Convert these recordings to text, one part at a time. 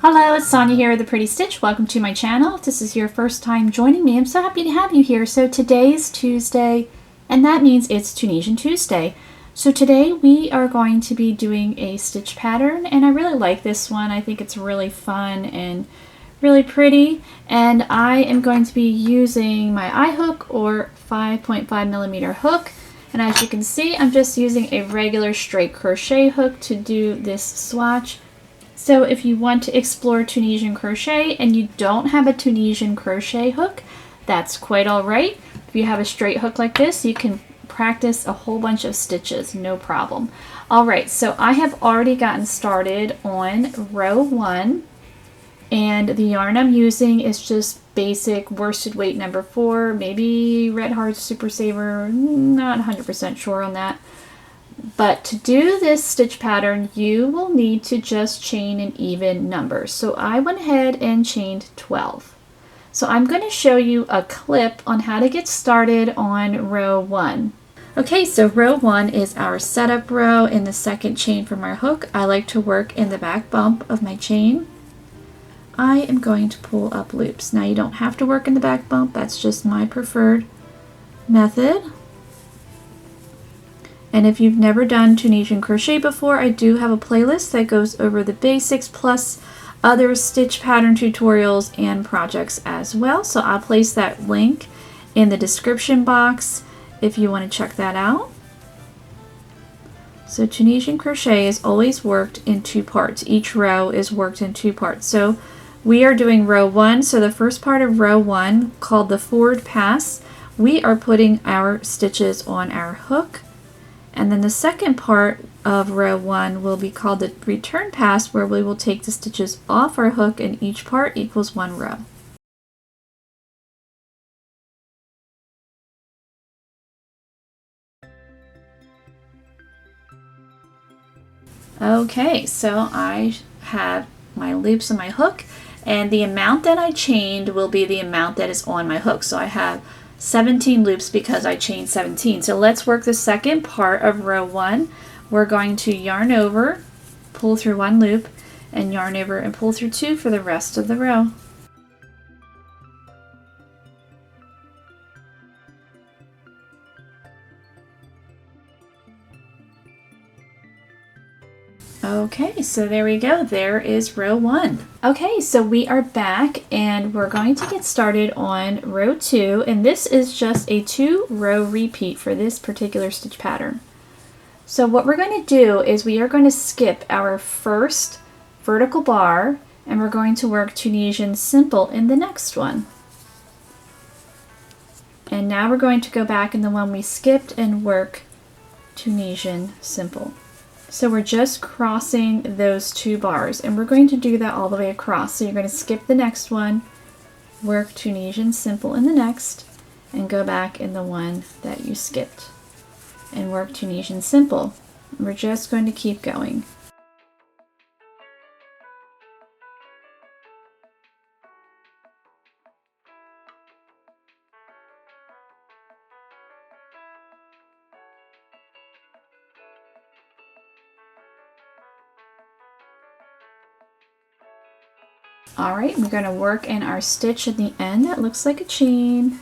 Hello, it's Sonia here with The Pretty Stitch. Welcome to my channel. If this is your first time joining me, I'm so happy to have you here. So today's Tuesday, and that means it's Tunisian Tuesday. So today we are going to be doing a stitch pattern, and I really like this one. I think it's really fun and really pretty. And I am going to be using my eye hook or 5.5mm hook. And as you can see, I'm just using a regular straight crochet hook to do this swatch. So if you want to explore Tunisian crochet and you don't have a Tunisian crochet hook, that's quite all right. If you have a straight hook like this, you can practice a whole bunch of stitches, no problem. All right, so I have already gotten started on row 1, and the yarn I'm using is just basic worsted weight number 4, maybe Red Heart Super Saver, not 100% sure on that. But to do this stitch pattern, you will need to just chain an even number. So I went ahead and chained 12. So I'm going to show you a clip on how to get started on row 1. Okay, so row 1 is our setup row in the second chain from our hook. I like to work in the back bump of my chain. I am going to pull up loops. Now you don't have to work in the back bump, that's just my preferred method. And if you've never done Tunisian crochet before, I do have a playlist that goes over the basics plus other stitch pattern tutorials and projects as well. So I'll place that link in the description box if you want to check that out. So Tunisian crochet is always worked in 2 parts. Each row is worked in 2 parts. So we are doing row 1. So the first part of row 1, called the forward pass, we are putting our stitches on our hook. And then the second part of row 1 will be called the return pass, where we will take the stitches off our hook and each part equals 1 row. Okay, so I have my loops on my hook, and the amount that I chained will be the amount that is on my hook. So I have 17 loops because I chained 17. So let's work the second part of row 1. We're going to yarn over, pull through 1 loop, and yarn over and pull through 2 for the rest of the row. Okay, so there we go. There is row 1. Okay, so we are back and we're going to get started on row 2, and this is just a 2-row repeat for this particular stitch pattern. So what we're going to do is we are going to skip our first vertical bar and we're going to work Tunisian simple in the next one. And now we're going to go back in the one we skipped and work Tunisian simple. So we're just crossing those 2 bars, and we're going to do that all the way across. So you're going to skip the next one, work Tunisian simple in the next, and go back in the one that you skipped and work Tunisian simple. And we're just going to keep going. Alright, we're going to work in our stitch at the end that looks like a chain.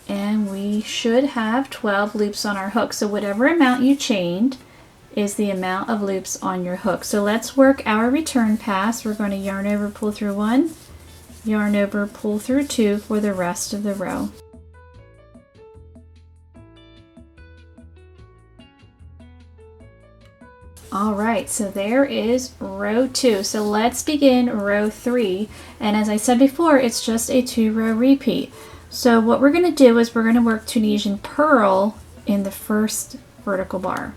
And we should have 12 loops on our hook. So whatever amount you chained is the amount of loops on your hook. So let's work our return pass. We're going to yarn over, pull through 1, yarn over, pull through 2 for the rest of the row. Alright, so there is row 2. So let's begin row 3. And as I said before, it's just a 2-row repeat. So what we're going to do is we're going to work Tunisian purl in the first vertical bar.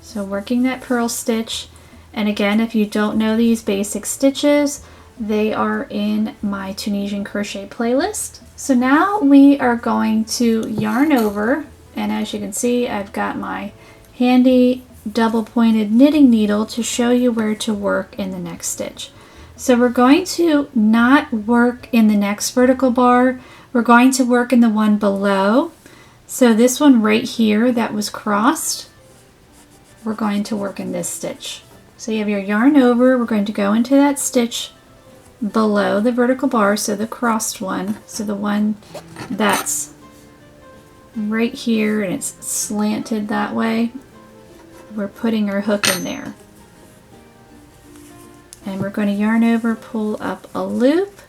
So working that purl stitch, and again, if you don't know these basic stitches, they are in my Tunisian crochet playlist. So now we are going to yarn over, and as you can see, I've got my handy double pointed knitting needle to show you where to work in the next stitch. So we're going to not work in the next vertical bar, we're going to work in the one below. So this one right here that was crossed, we're going to work in this stitch. So you have your yarn over, we're going to go into that stitch below the vertical bar, so the crossed one, so the one that's right here and it's slanted that way. We're putting our hook in there. And we're going to yarn over, pull up a loop,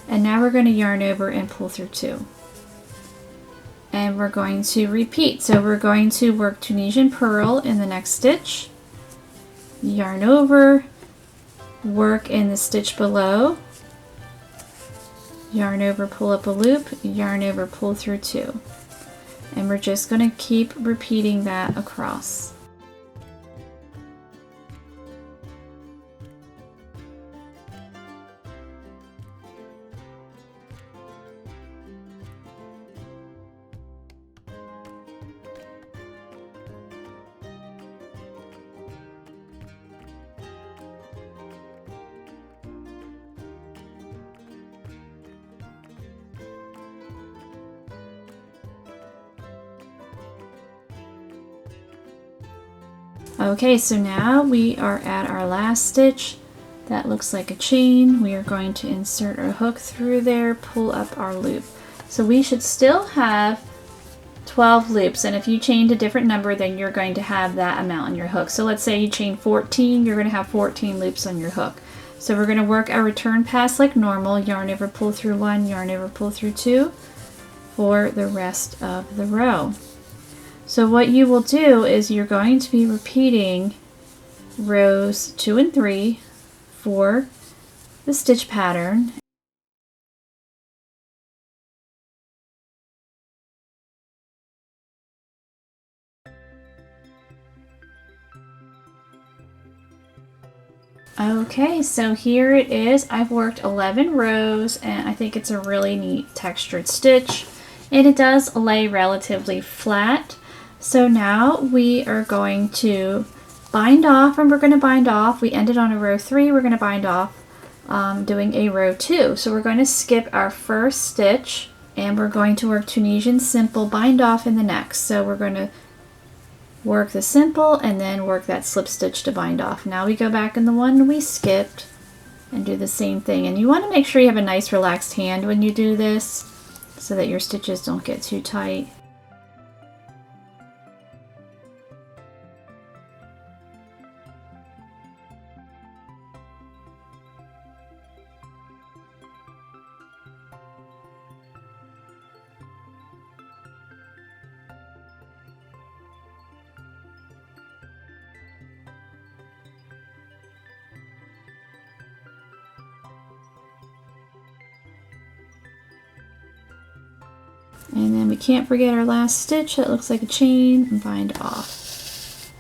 and now we're going to yarn over and pull through 2. And we're going to repeat. So we're going to work Tunisian purl in the next stitch, yarn over, work in the stitch below, yarn over, pull up a loop, yarn over, pull through 2. And we're just going to keep repeating that across. Okay, so now we are at our last stitch. That looks like a chain. We are going to insert our hook through there, pull up our loop. So we should still have 12 loops, and if you chained a different number, then you're going to have that amount on your hook. So let's say you chain 14, you're going to have 14 loops on your hook. So we're going to work our return pass like normal, yarn over, pull through 1, yarn over, pull through 2 for the rest of the row. So what you will do is you're going to be repeating rows 2 and 3 for the stitch pattern. Okay, so here it is. I've worked 11 rows and I think it's a really neat textured stitch, and it does lay relatively flat. So now we are going to bind off, and we're going to bind off. We ended on a row 3, we're going to bind off doing a row 2. So we're going to skip our first stitch and we're going to work Tunisian simple bind off in the next. So we're going to work the simple and then work that slip stitch to bind off. Now we go back in the one we skipped and do the same thing. And you want to make sure you have a nice relaxed hand when you do this so that your stitches don't get too tight. And then we can't forget our last stitch that looks like a chain, and bind off.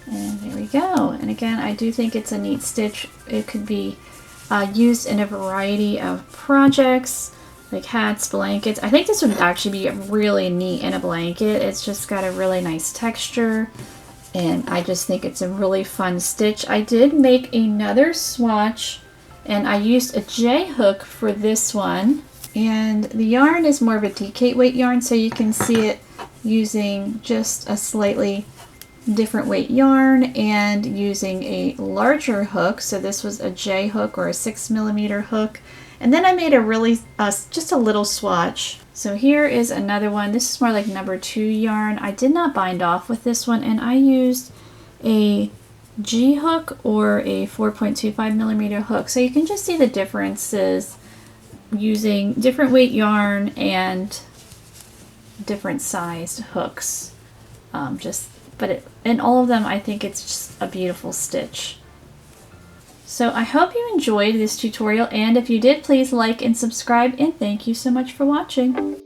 And there we go. And again, I do think it's a neat stitch. It could be used in a variety of projects, like hats, blankets. I think this would actually be really neat in a blanket. It's just got a really nice texture, and I just think it's a really fun stitch. I did make another swatch, and I used a J hook for this one. And the yarn is more of a decate weight yarn, so you can see it using just a slightly different weight yarn and using a larger hook. So this was a J hook or a 6mm hook. And then I made a really, just a little swatch. So here is another one. This is more like number 2 yarn. I did not bind off with this one, and I used a G hook or a 4.25mm hook. So you can just see the differences using different weight yarn and different sized hooks. In all of them, I think it's just a beautiful stitch. So I hope you enjoyed this tutorial, and if you did, please like and subscribe, and thank you so much for watching.